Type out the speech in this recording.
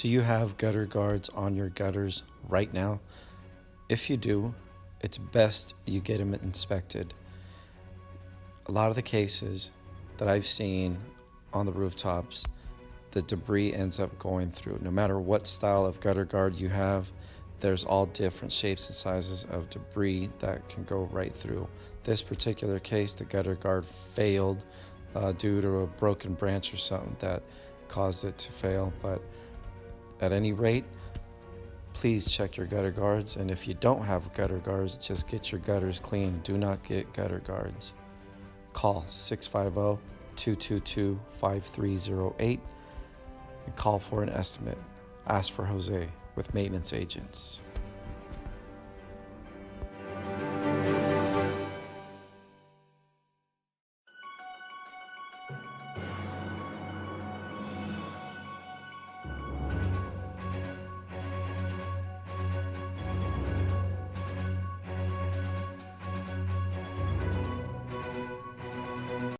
Do you have gutter guards on your gutters right now? If you do, it's best you get them inspected. A lot of the cases that I've seen on the rooftops, the debris ends up going through. No matter what style of gutter guard you have, there's all different shapes and sizes of debris that can go right through. This particular case, the gutter guard failed due to a broken branch or something that caused it to fail. But at any rate, please check your gutter guards. And if you don't have gutter guards, just get your gutters clean. Do not get gutter guards. Call 650-222-5308 and call for an estimate. Ask for Jose with Maintenance Agents.